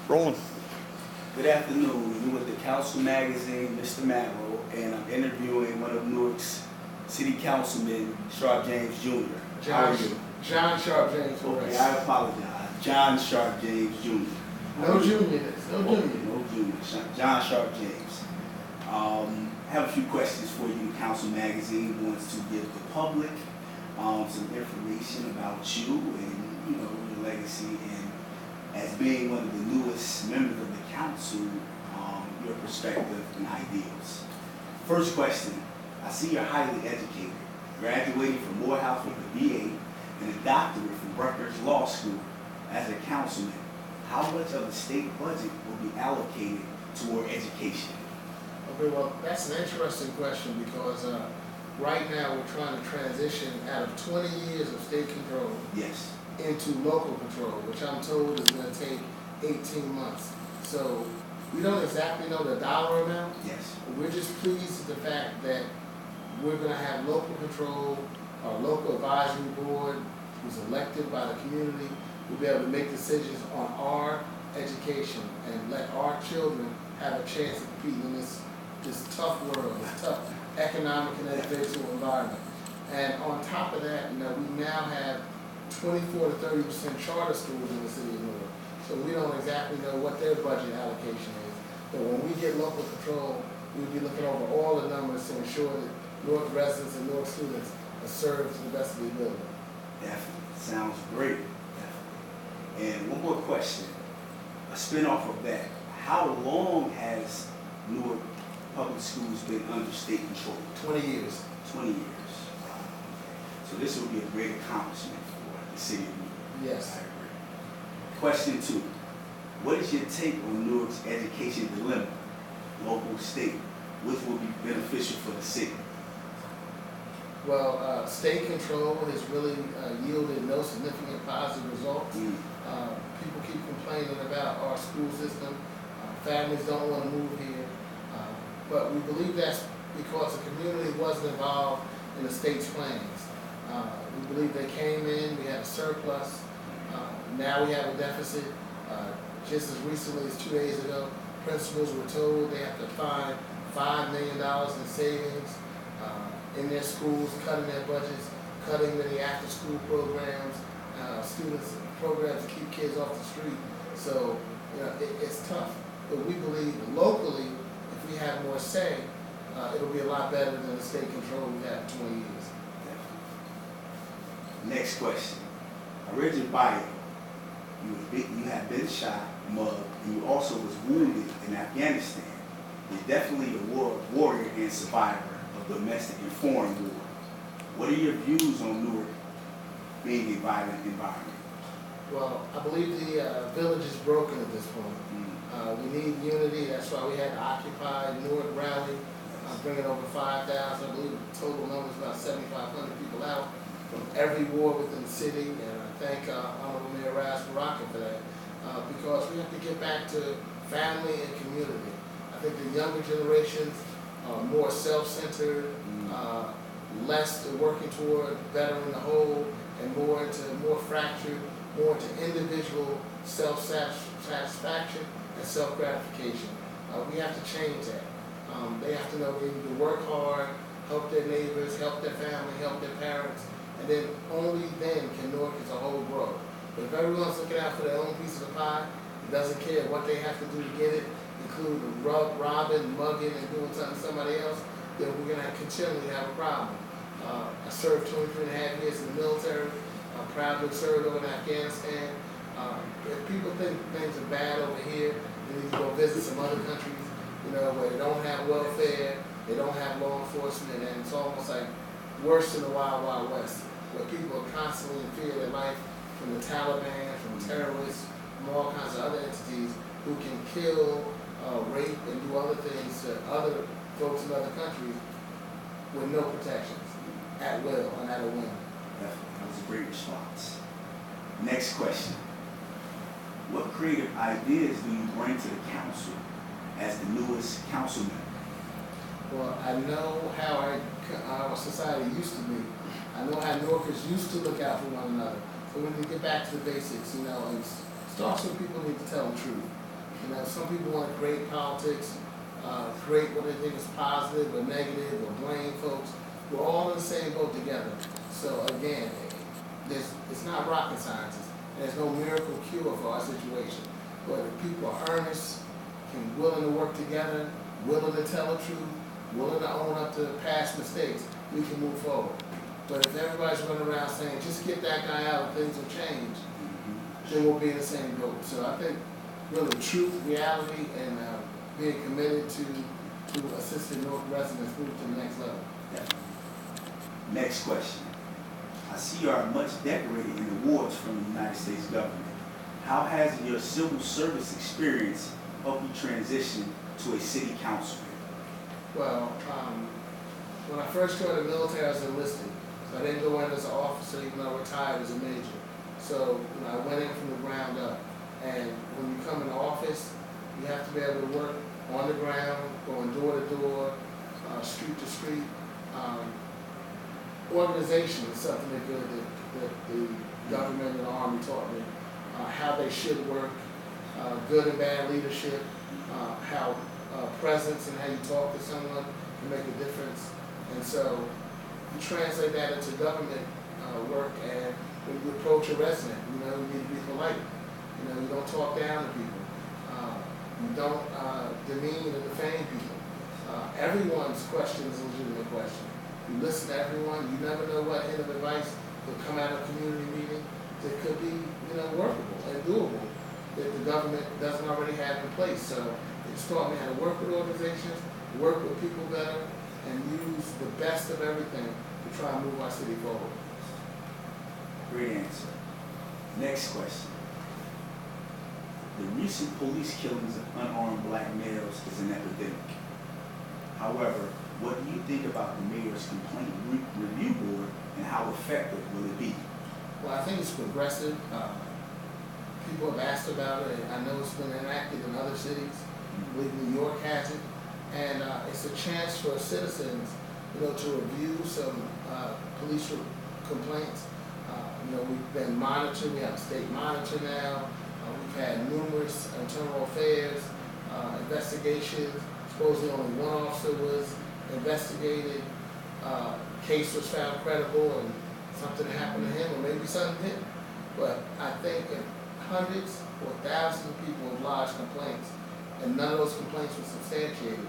Rolling. Good afternoon. You with the Council Magazine, Mr. Marrow, and I'm interviewing one of Newark's City Councilmen, Sharpe James Jr. How are you? John Sharpe James. Okay, I apologize. John Sharpe James Jr. No junior. No junior. No junior. John Sharpe James. I have a few questions for you. Council Magazine wants to give the public some information about you and your legacy, and as being one of the newest members of the council, your perspective and ideals. First question: I see you're highly educated, graduating from Morehouse with a BA and a doctorate from Rutgers Law School. As a councilman, how much of the state budget will be allocated toward education? Okay, well, that's an interesting question because right now we're trying to transition out of 20 years of state control Yes. into local control, which I'm told is going to take 18 months. So we don't exactly know the dollar amount. Yes. We're just pleased with the fact that we're going to have local control, our local advisory board, who's elected by the community, will be able to make decisions on our education and let our children have a chance of competing in this tough world, this tough economic and educational environment. And on top of that, we now have 24 to 30% charter schools in the city of Newark. So we don't exactly know what their budget allocation is. But when we get local control, we'll be looking over all the numbers to ensure that Newark residents and Newark students are served to the best of their ability. Definitely. Sounds great. And one more question, a spin-off of that. How long has Newark Public Schools been under state control? 20 years. 20 years. Wow. So this would be a great accomplishment for the city of Newark. Yes. I agree. Question 2. What is your take on Newark's education dilemma, local, state? Which will be beneficial for the city? Well, state control has really yielded no significant positive results. People keep complaining about our school system. Families don't want to move here. But we believe that's because the community wasn't involved in the state's plans. We believe they came in, we had a surplus. Now we have a deficit. Just as recently as 2 days ago, principals were told they have to find $5 million in savings in their schools, cutting their budgets, cutting the after-school programs, students programs to keep kids off the street. So it's tough. But we believe locally, if we have more say, it'll be a lot better than the state control we've had for 20 years. Next question. I read your bio. You have been shot, mugged, and you also was wounded in Afghanistan. You're definitely a warrior and survivor of domestic and foreign war. What are your views on Newark being a violent environment? Well, I believe the village is broken at this point. We need unity. That's why we had the Occupy Newark rally, bringing over 5,000. I believe the total number is about 7,500 people out from every ward within the city. And I thank Honorable Mayor Raz Baraka for that, because we have to get back to family and community. I think the younger generations are more self-centered, less to working toward bettering the whole, and more fractured, more into individual self-satisfaction and self-gratification. We have to change that. They have to know they need to work hard, help their neighbors, help their family, help their parents, and then only then can Newark as a whole grow. But if everyone's looking out for their own piece of the pie, it doesn't care what they have to do to get it, including robbing, mugging, and doing something to somebody else, then we're going to continually have a problem. I served 23 and a half years in the military. I'm proud to have served over in Afghanistan. If people think things are bad over here, they need to go visit some other countries, where they don't have welfare, they don't have law enforcement, and it's almost like worse than the Wild Wild West, where people are constantly in fear of their life from the Taliban, from terrorists, from all kinds of other entities who can kill, rape, and do other things to other folks in other countries with no protections, at will and at a whim. That was a great response. Next question. What creative ideas do you bring to the council as the newest councilman? Well, I know how our society used to be. I know how Newarkers used to look out for one another. So we need to get back to the basics, and starts with people need to tell the truth. You know, some people want to create politics, create what they think is positive or negative or blame folks. We're all in the same boat together. So again, it's not rocket science. There's no miracle cure for our situation. But if people are earnest, willing to work together, willing to tell the truth, willing to own up to past mistakes, we can move forward. But if everybody's running around saying, just get that guy out and things will change, then we'll be in the same boat. So I think really truth, reality, and being committed to assisting North residents move to the next level. Yeah. Next question. I see you are much decorated in awards from the United States government. How has your civil service experience helped you transition to a city councilman? Well, when I first joined the military, I was enlisted. So I didn't go in as an officer, even though I retired as a major. So I went in from the ground up. And when you come into office, you have to be able to work on the ground, going door to door, street to street. Organization is something that the government and the Army taught me. How they should work, good and bad leadership, how presence and how you talk to someone can make a difference. And so you translate that into government work, and when you approach a resident, you need to be polite. You don't talk down to people. You don't demean and defame people. Everyone's question is a legitimate question. You listen to everyone. You never know what hint of advice will come out of a community meeting that could be, workable and doable that the government doesn't already have in place. So it's taught me how to work with organizations, work with people better, and use the best of everything to try and move our city forward. Great answer. Next question. The recent police killings of unarmed black males is an epidemic. However, what do you think about the mayor's complaint review board, and how effective will it be? Well, I think it's progressive. People have asked about it. I know it's been enacted in other cities. I believe New York has it. And it's a chance for citizens, to review some police complaints. We've been monitored. We have a state monitor now. We've had numerous internal affairs investigations. Supposedly only one officer was investigated. Case was found credible, and something happened to him, or maybe something didn't. But I think if hundreds or thousands of people have lodged complaints, and none of those complaints were substantiated,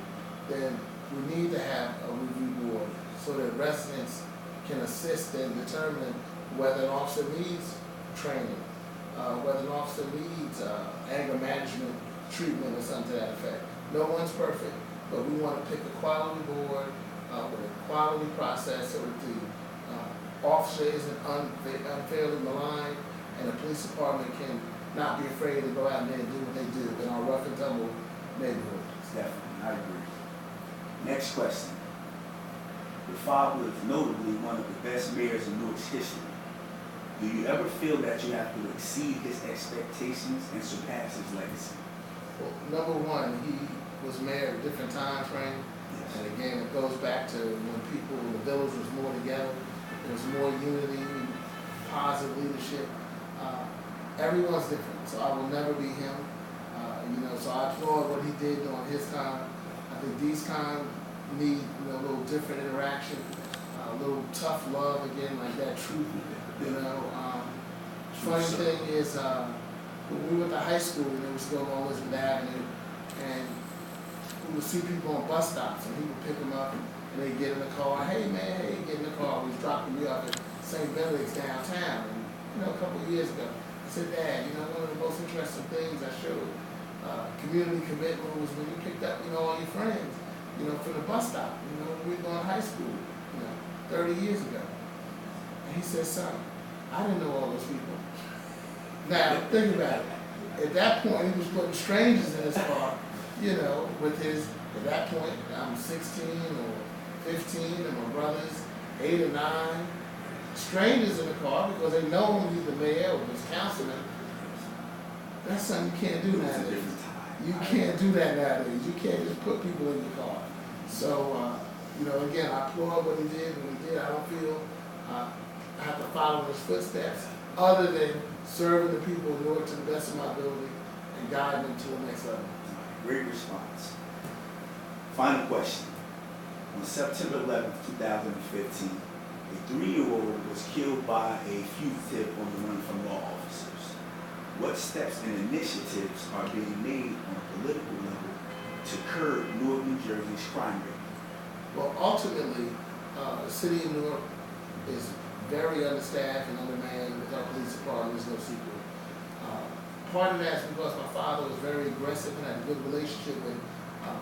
then we need to have a review board so that residents can assist in determining whether an officer needs training, whether an officer needs anger management treatment or something to that effect. No one's perfect, but we want to pick a quality board with a quality process so that the officer isn't unfairly maligned, and the police department can not be afraid to go out there and do what they do in our rough and tumble neighborhoods. Definitely, I agree. Next question. Your father was notably one of the best mayors in Newark's history. Do you ever feel that you have to exceed his expectations and surpass his legacy? Well, number one, he was mayor at a different time frame. Yes. And again, it goes back to when the village was more together. There was more unity, positive leadership. Everyone's different, so I will never be him. So I applaud what he did during his time. I think these times need a little different interaction, a little tough love again, like that truth. Funny thing is, when we went to high school, we was going on Elizabeth Avenue, and we would see people on bus stops, and he would pick them up, and they'd get in the car. Hey man, hey, get in the car. We was dropping me off at St. Benedict's downtown, and a couple of years ago, I said, Dad, one of the most interesting things I showed community commitment was when you picked up, all your friends, from the bus stop, when we were going to high school, 30 years ago. And he said, son, I didn't know all those people. Now, think about it. At that point, he was putting strangers in his car, with his, at that point, I'm 16 or 15, and my brother's 8 or 9. Strangers in the car because they know him, he's the mayor or his councilman. That's something you can't do nowadays. You can't do that nowadays. You can't just put people in your car. So, again, I applaud what he did when he did. I don't feel I have to follow in his footsteps other than serving the people of Newark to the best of my ability and guide them to the next level. Great response. Final question. On September 11th, 2015, a 3-year-old was killed by a fugitive on the run from law officers. What steps and initiatives are being made on a political level to curb Newark, New Jersey's crime rate? Well, ultimately, the city of Newark is very understaffed and undermanned with our police department. There's no secret. Part of that is because my father was very aggressive and had a good relationship with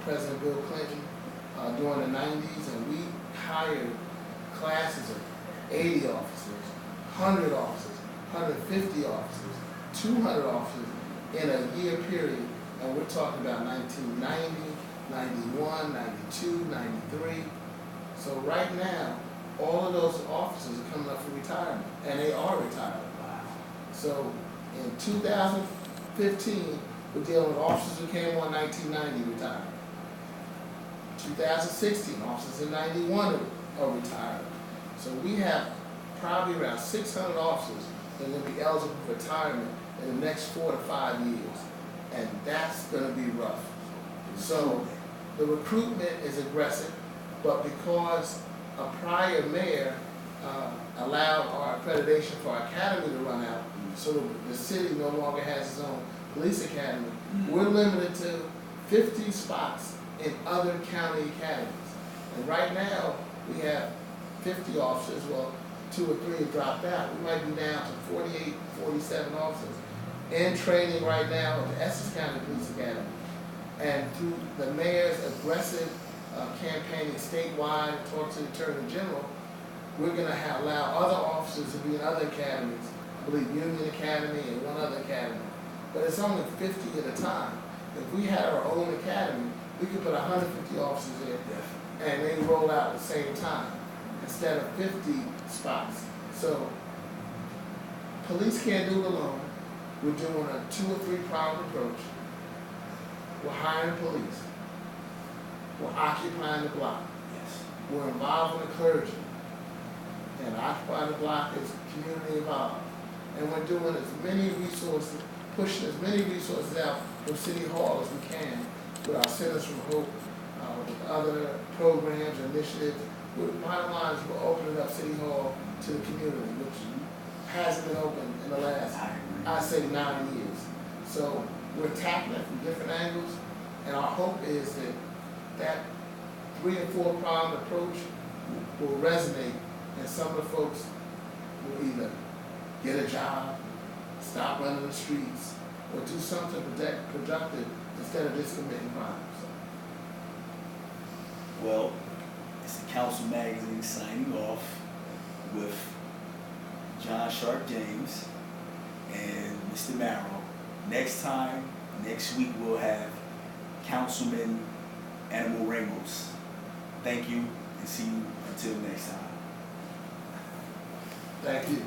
President Bill Clinton during the 90s, and we hired classes of 80 officers, 100 officers, 150 officers, 200 officers in a year period, and we're talking about 1990, 91, 92, 93. So right now, all of those officers are coming up for retirement, and they are retired. So in 2015, we're dealing with officers who came on 1990 retired. 2016, officers in 91 are retired. So we have probably around 600 officers that are going to be eligible for retirement in the next 4 to 5 years. And that's going to be rough. So the recruitment is aggressive, but because a prior mayor allowed our accreditation for our academy to run out, so the city no longer has its own police academy, we're limited to 50 spots in other county academies. And right now, we have 50 officers, well, 2 or 3 have dropped out. We might be down to 48, 47 officers in training right now at the Essex County Police Academy. And through the mayor's aggressive campaigning statewide, talk to the Attorney General, we're going to allow other officers to be in other academies. I believe Union Academy and one other academy. But it's only 50 at a time. If we had our own academy, we could put 150 officers in, and they roll out at the same time instead of 50 spots. So police can't do it alone. We're doing a 2 or 3 pronged approach. We're hiring police. We're occupying the block. We're involving the clergy. And occupying the block is community involved. And we're doing as many resources, pushing as many resources out from City Hall as we can with our Centers for Hope, with other programs and initiatives. Bottom line is we're opening up City Hall to the community, which hasn't been open in the last, I'd say, 9 years. So we're tackling it from different angles, and our hope is that that 3 and 4 pronged approach will resonate, and some of the folks will either get a job, stop running the streets, or do something productive instead of just committing crimes. Well, it's the Council Magazine signing off with John Sharpe James and Mr. Marrow. Next week we'll have Councilman Animal Ramos. Thank you, and see you until next time. Thank you.